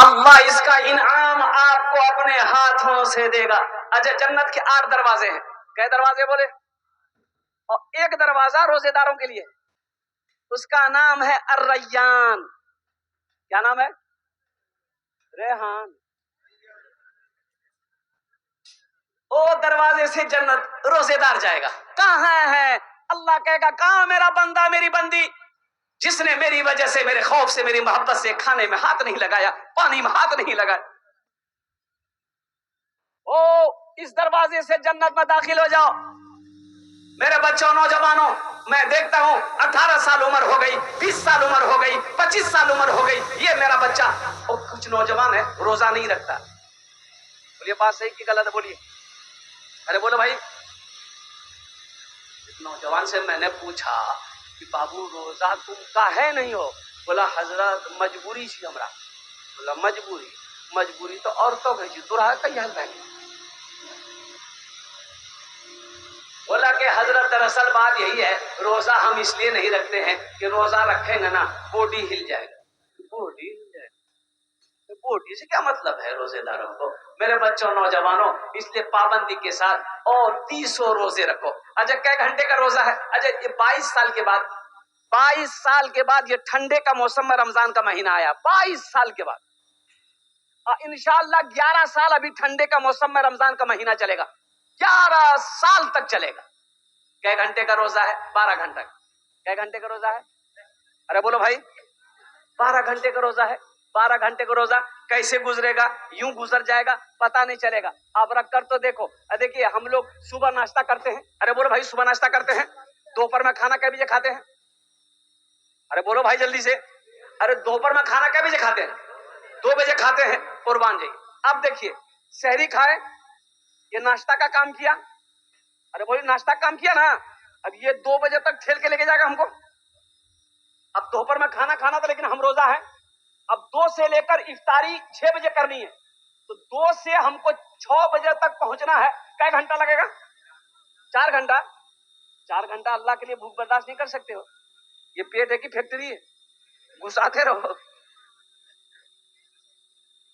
اللہ اس کا انعام آپ کو اپنے ہاتھوں سے دے گا۔ اچھا جنت کے 8 دروازے ہیں، کئے دروازے بولے؟ اور ایک دروازہ روزے داروں کے لیے، اس کا نام ہے الریان۔ کیا نام ہے؟ ریحان۔ او دروازے سے جنت روزے دار جائے گا۔ کہاں ہے؟ اللہ کہے گا کہاں میرا بندہ میری بندی جس نے میری وجہ سے، میرے خوف سے، میری محبت سے کھانے میں ہاتھ نہیں لگایا، پانی میں ہاتھ نہیں لگایا۔ او اس دروازے سے جنت میں داخل ہو جاؤ۔ میرے بچوں، نوجوانوں، میں دیکھتا ہوں 18 سال عمر ہو گئی، 20 سال عمر ہو گئی، 25 سال عمر ہو گئی، یہ میرا بچہ، اور کچھ نوجوان ہے روزہ نہیں رکھتا۔ بولیے بات صحیح کی غلط ہے؟ بولیے، ارے بولو بھائی۔ نوجوان سے میں نے پوچھا کہ بابو روزہ تم کاہے نہیں ہو؟ بولا حضرت مجبوری سی ہمرا۔ بولا مجبوری تو عورتوں کی تو رہا کئی حل رہے۔ بولا کہ حضرت دراصل بات یہی ہے، روزہ ہم اس لیے نہیں رکھتے ہیں کہ روزہ رکھیں گے نا بوڈی ہل جائے گا۔ بوڈی ہل جائے گا، بوڈی سے کیا مطلب ہے روزے داروں کو؟ میرے بچوں، نوجوانوں، اس لیے پابندی کے ساتھ اور 30 روزے رکھو۔ اچھا کئے گھنٹے کا روزہ ہے؟ اچھا یہ 22 سال کے بعد یہ ٹھنڈے کا موسم میں رمضان کا مہینہ آیا، 22 سال کے بعد، انشاءاللہ 11 سال ابھی ٹھنڈے کا موسم میں رمضان کا مہینہ چلے گا، 11 سال تک چلے گا۔ کئے گھنٹے کا روزہ ہے؟ 12 گھنٹے کا۔ کئے گھنٹے کا روزہ ہے؟ ارے بولو بھائی، 12 گھنٹے کا روزہ ہے۔ 12 گھنٹے کا روزہ کیسے گزرے گا؟ یوں گزر جائے گا، پتہ نہیں چلے گا۔ آپ رکھ کر تو دیکھو، دیکھیے ہم لوگ صبح ناشتہ کرتے ہیں، ارے بولو بھائی صبح ناشتہ کرتے ہیں، دوپہر میں کھانا کئے بجے کھاتے ہیں؟ ارے بولو بھائی جلدی سے، ارے دوپہر میں کھانا کئے بجے کھاتے ہیں؟ 2 بجے کھاتے ہیں، قربان جائیے۔ اب دیکھیے سحری کھائے، یہ ناشتہ کا کام کیا، ارے بولے ناشتہ کا کام کیا نا، اب یہ 2 بجے تک ٹھیل کے لے کے جائے گا ہم کو۔ اب دوپہر میں کھانا کھانا تھا لیکن ہم روزہ ہے، اب 2 سے لے کر افطاری 6 بجے کرنی ہے، تو 2 سے ہم کو 6 بجے تک پہنچنا ہے، کئے گھنٹہ لگے گا؟ 4 گھنٹہ۔ 4 گھنٹہ اللہ کے لیے بھوک برداشت نہیں کر سکتے ہو؟ یہ پیٹ ہے کہ فیکٹری ہے؟ گھساتے رہو۔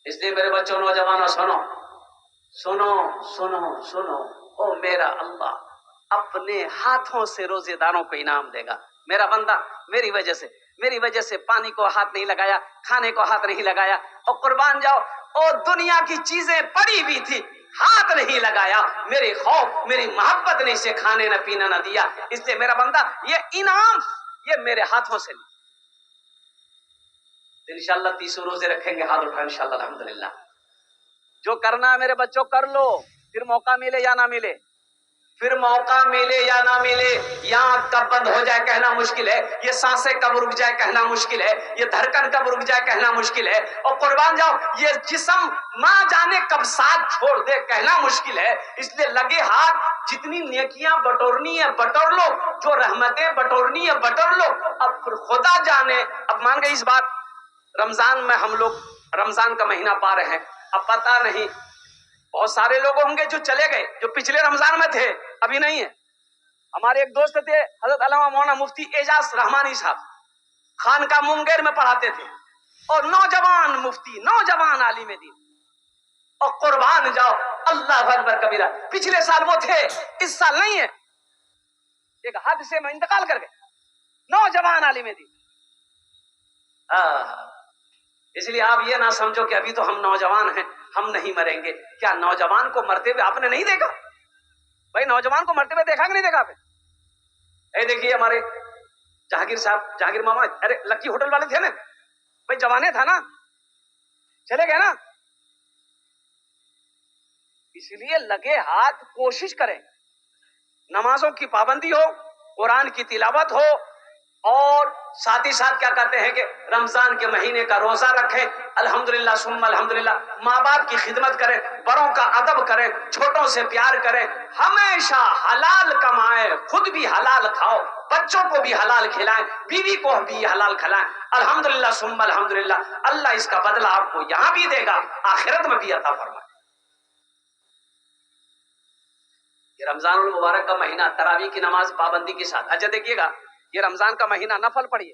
اس لیے میرے بچوں، نوجوانوں، سنو سنو سنو سنو، او میرا اللہ اپنے ہاتھوں سے روزے داروں کو انعام دے گا۔ میرا بندہ میری وجہ سے پانی کو ہاتھ نہیں لگایا، کھانے کو ہاتھ نہیں لگایا، اور قربان جاؤ اور دنیا کی چیزیں پڑی بھی تھی، ہاتھ نہیں لگایا، میرے خوف، میری محبت نے اسے کھانے نہ پینا نہ دیا، اس لیے میرا بندہ یہ انعام یہ میرے ہاتھوں سے لی۔ انشاءاللہ 30 روزے رکھیں گے، ہاتھ اٹھا انشاءاللہ الحمدللہ۔ جو کرنا ہے میرے بچوں کر لو، پھر موقع ملے یا نہ ملے، پھر موقع ملے یا نہ ملے، یہاں کب بند ہو جائے کہنا مشکل ہے، یہ سانسیں کب رک جائے کہنا مشکل ہے، یہ دھڑکن کب رک جائے کہنا مشکل ہے، اور قربان جاؤ یہ جسم ماں جانے کب ساتھ چھوڑ دے کہنا مشکل ہے۔ اس لیے لگے ہاتھ، جتنی نیکیاں بٹورنی ہے بٹور لو، جو رحمتیں بٹورنی ہے بٹور لو، اب پھر خدا جانے۔ اب مان گئی اس بات، رمضان میں ہم لوگ رمضان کا مہینہ پا رہے ہیں، اب پتہ نہیں بہت سارے لوگ ہوں گے جو چلے گئے، جو پچھلے رمضان میں تھے ابھی نہیں ہے۔ ہمارے ایک دوست تھے حضرت علامہ مولانا مفتی اعجاز رحمانی صاحب، خانقاہ منگیر میں پڑھاتے تھے، اور نوجوان مفتی، نوجوان عالم دین، اور قربان جاؤ اللہ اکبر کبیرہ، پچھلے سال وہ تھے اس سال نہیں ہے، ایک حادثے میں انتقال کر گئے، نوجوان عالم دین۔ اس لیے آپ یہ نہ سمجھو کہ ابھی تو ہم نوجوان ہیں ہم نہیں مریں گے۔ کیا نوجوان کو مرتے ہوئے آپ نے نہیں دیکھا؟ بھائی نوجوان کو مرتے ہوئے دیکھا کہ نہیں دیکھا آپ نے؟ اے دیکھیے ہمارے جہانگیر صاحب، جہانگیر ماما، ارے لکی ہوٹل والے تھے نا بھائی، جوانے تھا نا، چلے گئے نا۔ اس لیے لگے ہاتھ کوشش کریں، نمازوں کی پابندی ہو، قرآن کی تلاوت ہو، اور ساتھ ہی ساتھ کیا کہتے ہیں کہ رمضان کے مہینے کا روزہ رکھیں، الحمدللہ ثم الحمدللہ، ماں باپ کی خدمت کریں، بڑوں کا ادب کریں، چھوٹوں سے پیار کریں، ہمیشہ حلال کمائیں، خود بھی حلال کھاؤ، بچوں کو بھی حلال کھلائیں، بیوی کو بھی حلال کھلائیں، الحمدللہ ثم الحمدللہ، اللہ اس کا بدلہ آپ کو یہاں بھی دے گا، آخرت میں بھی عطا فرمائے۔ یہ رمضان المبارک کا مہینہ، تراویح کی نماز پابندی کے ساتھ، اچھا دیکھیے گا یہ رمضان کا مہینہ نفل پڑھیے،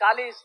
40।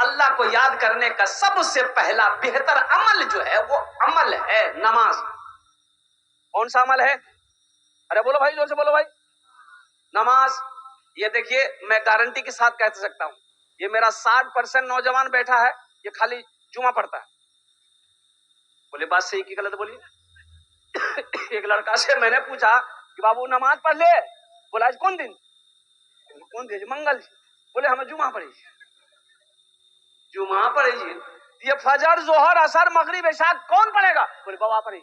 اللہ کو یاد کرنے کا سب سے پہلا بہتر عمل جو ہے وہ عمل ہے نماز. کون سا عمل ہے؟ ارے بولو بھائی، زور سے بولو بھائی. نماز. یہ دیکھیے میں گارنٹی کے ساتھ کہہ سکتا ہوں، یہ میرا 60% نوجوان بیٹھا ہے یہ خالی جمعہ پڑھتا ہے. بولے بات صحیح کی غلط بولیے. ایک لڑکا سے میں نے پوچھا کہ بابو نماز پڑھ لے؟ بولا آج کون دن؟ کون دن؟ منگل. بولے ہمیں جمعہ پڑھی. جمعہ پڑھی جی. یہ فجر ظہر عصر مغرب عشاء کون پڑھے گا؟ بولے بابا پڑھی.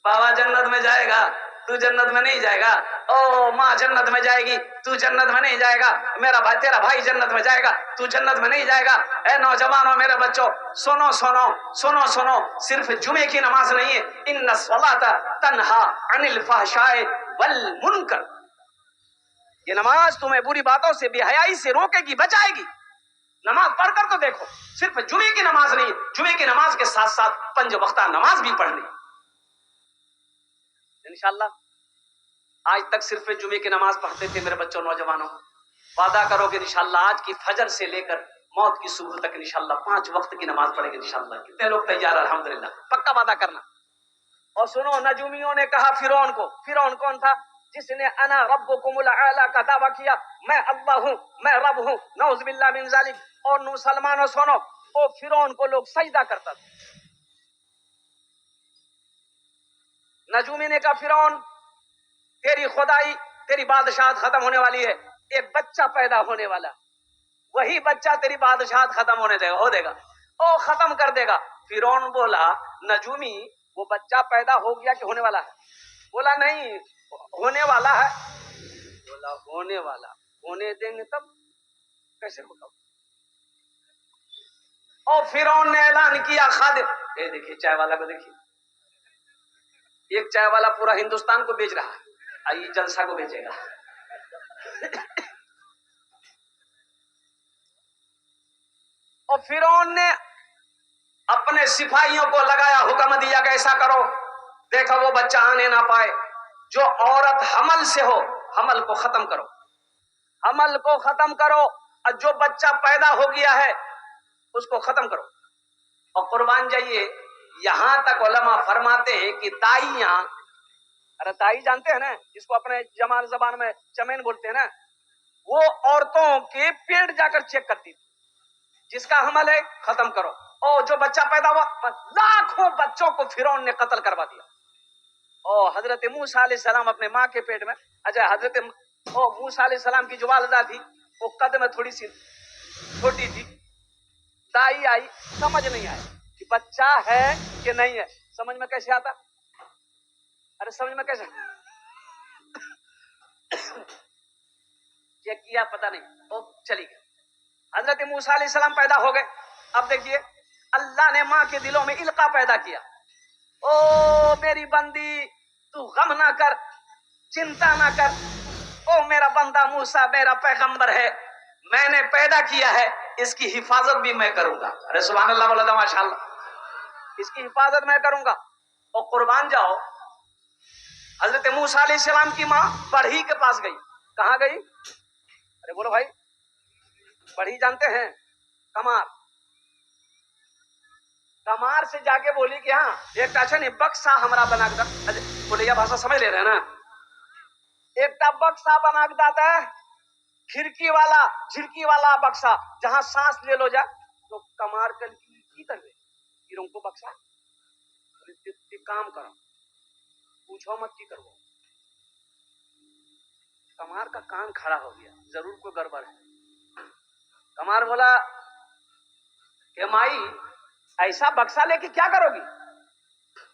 بابا جنت میں جائے گا، تو جنت میں نہیں جائے گا. او ماں جنت میں جائے گی، تو جنت میں نہیں جائے گا. میرا بھائی، تیرا بھائی جنت میں جائے گا، تو جنت میں نہیں جائے گا. اے نوجوانوں، میرے بچوں، سنو سنو سنو سنو. صرف جمعے کی نماز نہیں ہے. ان الصلاۃ تنہا عن الفحشاء والمنکر. یہ نماز تمہیں بری باتوں سے، بے حیائی سے روکے گی، بچائے گی. نماز پڑھ کر تو دیکھو. صرف جمعے کی نماز نہیں، جمعے کی نماز کے ساتھ ساتھ 5 وقتہ نماز بھی پڑھنی. انشاءاللہ. آج تک صرف جمعے کی نماز پڑھتے تھے میرے بچوں، نوجوانوں. وعدہ کرو کہ انشاءاللہ آج کی فجر سے لے کر موت کی صبح تک انشاءاللہ 5 وقت کی نماز پڑھیں گے انشاءاللہ. کتنے لوگ تیار ہیں؟ الحمدللہ. پکا وعدہ کرنا. اور سنو، نجومیوں نے کہا فرعون کو. فرعون کون تھا؟ جس نے انا ربکم الاعلی کا دعویٰ کیا، میں اللہ ہوں، میں رب ہوں. نعوذ باللہ من ذالک. اور مسلمانوں سنو، او فرعون کو لوگ سجدہ کرتا تھا. نجومی نے کہا فرعون تیری خدائی، تیری بادشاہت ختم ہونے والی ہے. ایک بچہ پیدا ہونے والا، وہی بچہ تیری بادشاہت ختم ہونے دے گا، ہو دے گا، او ختم کر دے گا. فرعون بولا نجومی وہ بچہ پیدا ہو گیا کہ ہونے والا ہے؟ بولا نہیں، ہونے والا ہے. بولا ہونے والا، ہونے دیں گے تب کیسے ہوگا؟ اور فرعون نے اعلان کیا خادم. یہ دیکھیے چائے والا کو دیکھیے، ایک چائے والا پورا ہندوستان کو بیچ رہا ہے، آئیے جلسہ کو بیچے گا. اور فرعون نے اپنے سپاہیوں کو لگایا، حکم دیا کہ ایسا کرو، دیکھا وہ بچہ آنے نہ پائے. جو عورت حمل سے ہو حمل کو ختم کرو، حمل کو ختم کرو. اور جو بچہ پیدا ہو گیا ہے اس کو ختم کرو. اور قربان جائیے، یہاں تک علماء فرماتے ہیں کہ دائیاں، ارے دائی جانتے ہیں نا جس کو اپنے جمال زبان میں چمین بولتے ہیں نا، وہ عورتوں کے پیٹ جا کر چیک کرتی تھی. جس کا حمل ہے ختم کرو. اور جو بچہ پیدا ہوا، لاکھوں بچوں کو فرعون نے قتل کروا دیا. اور حضرت موسیٰ علیہ السلام اپنے ماں کے پیٹ میں، اچھا حضرت موسیٰ علیہ السلام کی جو والدہ تھی وہ قد میں تھوڑی سی چھوٹی تھی. دائی آئی، سمجھ نہیں آیا کہ بچہ ہے کہ نہیں ہے. سمجھ میں کیسے آتا؟ ارے سمجھ میں کیسے چیک کیا پتہ نہیں، وہ چلی گئی. حضرت موسیٰ علیہ السلام پیدا ہو گئے. اب دیکھیے اللہ نے ماں کے دلوں میں القا پیدا کیا. او میری بندی، تو غم نہ کر، چنتا نہ کر. او میرا بندہ موسیٰ میرا پیغمبر ہے، میں نے پیدا کیا ہے، اس کی حفاظت بھی میں کروں گا. ارے سبحان اللہ بولا تھا ماشاء اللہ. اس کی حفاظت میں کروں گا. اور قربان جاؤ، حضرت موسیٰ علیہ السلام کی ماں بڑھئی کے پاس گئی. کہاں گئی؟ ارے بولو بھائی، بڑھئی جانتے ہیں؟ کمار. کمار سے جا کے بولی کہ ہاں ایک اچھا نہیں بکسا ہمارا بنا کے بولے یہ بھاشا سمجھ لے رہے ہیں نا. ایک بکسا بنا کے داتا ہے، کھڑکی والا بکسا، جہاں سانس لے لو جا. تو کمار کل کی کر دے گیروں کو بکسا کام کرو، پوچھو مت کی کرو. کمار کا کان کھڑا ہو گیا، ضرور کوئی گڑبڑ ہے. کمار بولا کہ مائی ایسا بکسا لے کے کیا کرو گی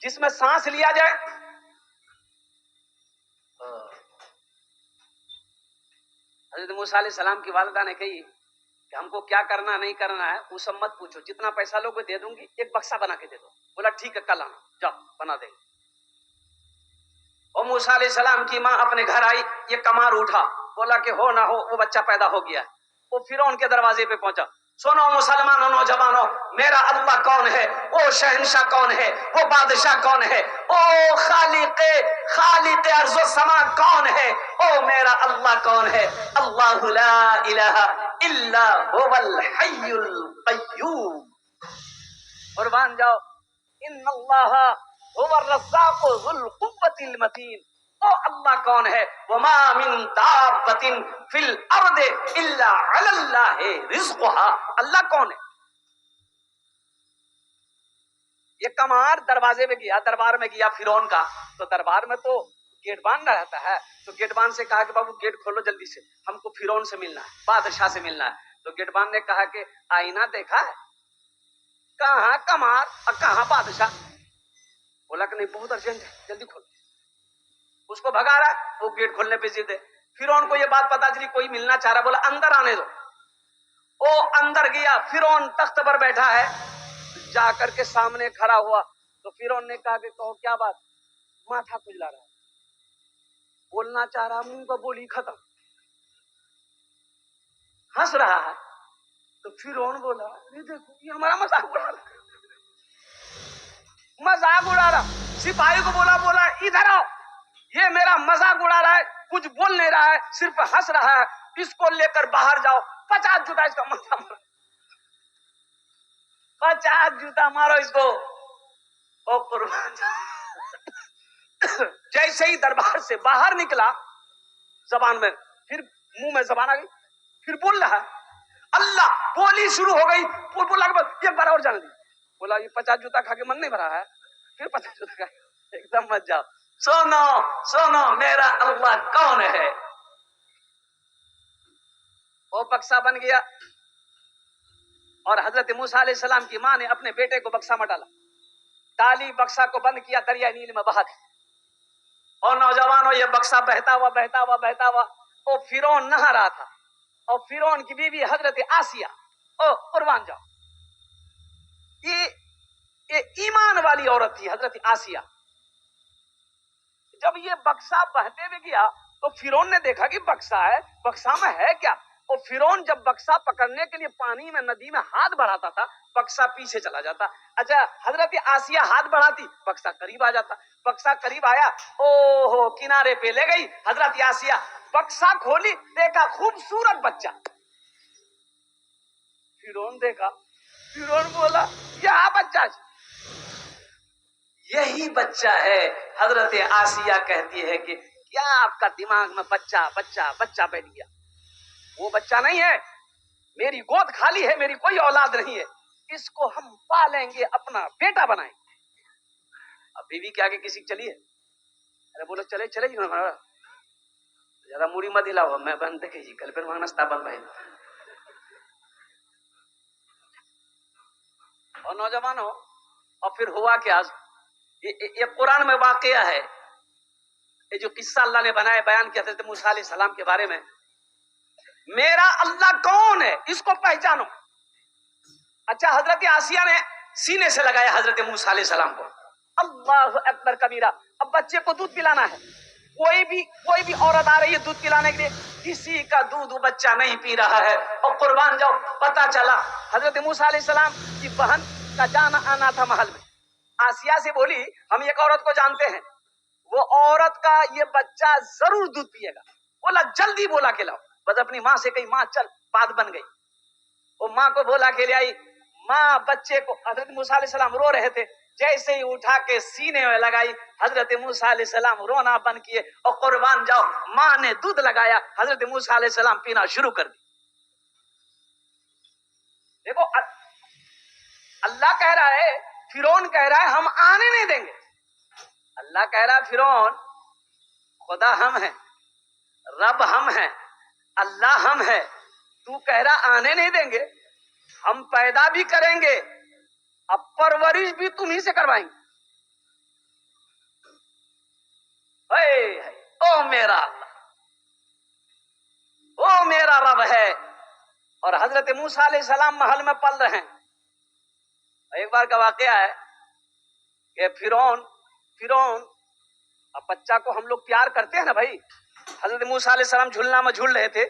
جس میں سانس لیا جائے؟ حضرت موسیٰ علیہ السلام کی والدہ نے کہی کہ ہم کو کیا کرنا نہیں کرنا ہے وہ سب مت پوچھو، جتنا پیسہ لوگ دے دوں گی، ایک بکسا بنا کے دے دو. بولا ٹھیک ہے کل آنا، جاؤ بنا دیں گے. اور موسیٰ علیہ السلام کی ماں اپنے گھر آئی، یہ کمار اٹھا، بولا کہ ہو نہ ہو وہ بچہ پیدا ہو گیا ہے. وہ فرعون کے دروازے پہ پہنچا. سنو مسلمانوں، نوجوانوں، میرا اللہ کون ہے؟ وہ شہنشاہ کون ہے؟ وہ بادشاہ کون ہے؟ او خالق ارض و سما کون ہے؟ او میرا اللہ کون ہے؟ اللہ لا الہ الا هو الحي القيوم. قربان جاؤ. ان اللہ هو الرزاق ذو القوة المتین. او اللہ کون ہے؟ وما من دابۃ فی الارض الا علی اللہ رزقها. اللہ کون ہے؟ یہ کمار دروازے میں گیا، دربار میں گیا فرعون کا، تو دربار میں تو گیٹ باندھ رہتا ہے، تو گیٹ باندھ سے کہا کہ بابو گیٹ کھولو جلدی سے، ہم کو فرعون سے ملنا ہے، بادشاہ سے ملنا ہے. تو گیٹ باندھ نے کہا کہ آئینہ دیکھا ہے؟ کہاں کمار اور کہاں بادشاہ؟ بولا کہ نہیں بہت ارجنٹ ہے، جلدی کھولو. اس کو بھگا رہا ہے، وہ گیٹ کھولنے پہ ضد ہے. فرعون کو یہ بات پتا چلی کوئی ملنا چاہ رہا، بولا اندر آنے دو. وہ اندر گیا، فرعون تخت پر بیٹھا ہے، جا کر کے سامنے کھڑا ہوا. تو فرعون نے کہا کہ کہو کیا بات؟ ماتھا کھجلا رہا ہے، بولنا چاہ رہا، منہ کا بولی ختم، ہنس رہا ہے. تو فرعون بولا یہ دیکھو یہ ہمارا مذاق اڑا رہا، مذاق اڑا رہا. سپاہی کو بولا ادھر آؤ، یہ میرا مذاق اڑا رہا ہے، کچھ بول نہیں رہا ہے، صرف ہنس رہا ہے، اس کو لے کر باہر جاؤ، 50 جوتا اس کا ماتھا مارو، 50 جوتا مارو اس کو. او قربان جیسے ہی دربار سے باہر نکلا، زبان میں پھر منہ میں زبان آ گئی، پھر بول رہا اللہ، بولی شروع ہو گئی. بولا کہ ایک بار اور جان لی. بولا یہ 50 جوتا کھا کے من نہیں بھرا ہے، پھر 50 جوتا کھا کے ایک دم مت جاؤ. سنو سنو میرا اللہ کون ہے. وہ بکسا بن گیا، اور حضرت موسیٰ علیہ السلام کی ماں نے اپنے بیٹے کو بکسا میں ڈالا، ڈالی، بکسا کو بند کیا، دریا نیل میں بہا دیا. اور نوجوانوں یہ بکسا بہتا ہوا بہتا ہوا بہتا ہوا، وہ فرعون نہا رہا تھا، اور فرعون کی بیوی حضرت آسیہ، او قربان جاؤ، یہ ایمان والی عورت تھی حضرت آسیہ. جب یہ بکسا بہتے ہوئے گیا تو فرعون نے دیکھا کہ بکسا ہے، بکسا میں ہے کیا؟ اور فرعون جب بکسا پکڑنے کے لیے پانی میں ندی میں ہاتھ بڑھاتا تھا، بکسا پیچھے چلا جاتا. اچھا حضرت آسیہ ہاتھ بڑھاتی، بکسا قریب آ جاتا. بکسا قریب آیا، او ہو کنارے پہ لے گئی حضرت آسیہ، بکسا کھولی، دیکھا خوبصورت بچہ. فرعون دیکھا، فرعون بولا یہ بچہ، یہی بچہ ہے. حضرت آسیہ کہتی ہے کہ کیا آپ کا دماغ میں بچہ بچہ بچہ بیٹھ گیا؟ وہ بچہ نہیں ہے، میری گود خالی ہے، میری کوئی اولاد نہیں ہے، اس کو ہم پالیں گے، اپنا بیٹا بنائیں گے. اب بیوی کے آگے کسی چلیے، ارے بولو چلے چلے جی، زیادہ موڑی مت ہلاؤ، میں بند دیکھے جی کل پھر مانگنا ستا بند بھائی. اور نوجوانوں، اور پھر ہوا کیا؟ یہ قرآن میں واقعہ ہے، یہ جو قصہ اللہ نے بنایا بیان کیا حضرت موسیٰ علیہ السلام کے بارے میں. میرا اللہ کون ہے اس کو پہچانو. اچھا حضرت آسیہ نے سینے سے لگایا حضرت موسیٰ علیہ السلام کو، اللہ اکبر کبیرہ. اب بچے کو دودھ پلانا ہے، کوئی بھی عورت آ رہی ہے دودھ پلانے کے لیے، کسی کا دودھ وہ بچہ نہیں پی رہا ہے. اور قربان جاؤ، پتا چلا حضرت موسیٰ علیہ السلام کی بہن کا جانا آنا تھا محل میں. آسیہ سے بولی ہم ایک عورت کو جانتے ہیں، وہ عورت کا یہ بچہ ضرور دودھ پیے گا. بولا جلدی بولا کے لاؤ. بس اپنی ماں سے کہی ماں چل، بات بن گئی. وہ ماں کو بولا کے لے آئی. ماں بچے کو، حضرت موسیٰ علیہ السلام رو رہے تھے، جیسے ہی اٹھا کے سینے میں لگائی، حضرت موسیٰ علیہ السلام رونا بند کیے. اور قربان جاؤ، ماں نے دودھ لگایا، حضرت موسیٰ علیہ السلام پینا شروع کر دی. دیکھو اللہ کہہ رہا ہے، فرعون کہہ رہا ہے ہم آنے نہیں دیں گے. اللہ کہہ رہا ہے فرعون خدا ہم ہیں، رب ہم ہیں، اللہ ہم ہیں، تو کہہ رہا آنے نہیں دیں گے، ہم پیدا بھی کریں گے، اب پرورش بھی تمہیں سے کروائیں گے. او میرا اللہ، او میرا رب ہے. اور حضرت موسیٰ علیہ السلام محل میں پل رہے ہیں. ایک بار کا واقعہ ہے کہ فرعون اب بچہ کو ہم لوگ پیار کرتے ہیں نا بھائی. حضرت موسیٰ علیہ السلام جھولنا میں جھول رہے تھے،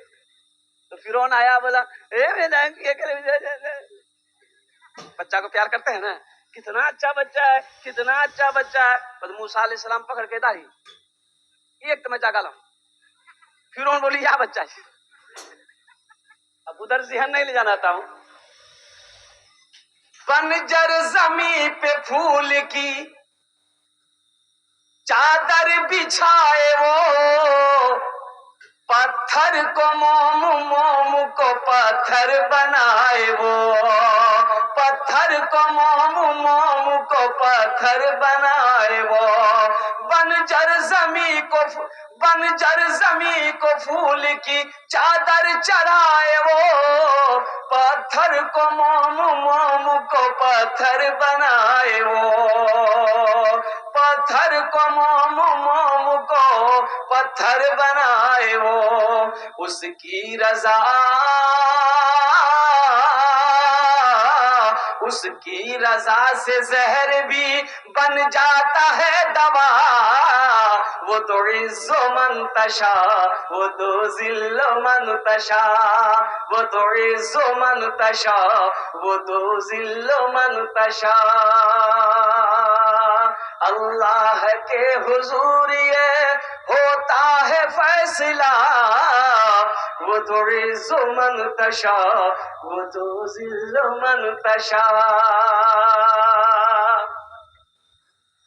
تو فرعون آیا، بولا بچہ کو پیار کرتے ہیں نا، کتنا اچھا بچہ ہے، کتنا اچھا بچہ ہے. بس موسیٰ علیہ السلام پکڑ کے دائی ایک تو میں جاگا لاؤں. فرعون بولی یا بچہ ہے. اب ادھر ذہن نہیں لے جانا ہوں. بنجر زمیں پہ پھول کی چادر بچھائے وہ پتھر کو موم موم کو پتھر بنائے وہ پتھر کو موم موم کو پتھر بنائے وہ بنجر زمیں کو پھول کی چادر چڑھائے وہ پتھر کو موم موم کو پتھر بنائے وہ پتھر کو موم موم کو پتھر بنائے وہ اس کی رضا سے زہر بھی بن جاتا ہے دوا وہ تو عز من تشا وہ تو ذل من تشا وہ تو عز من تشا وہ تو ذل من تشا اللہ کے حضور یہ ہوتا ہے فیصلہ وہ تو عز من تشا وہ تو ذل من تشا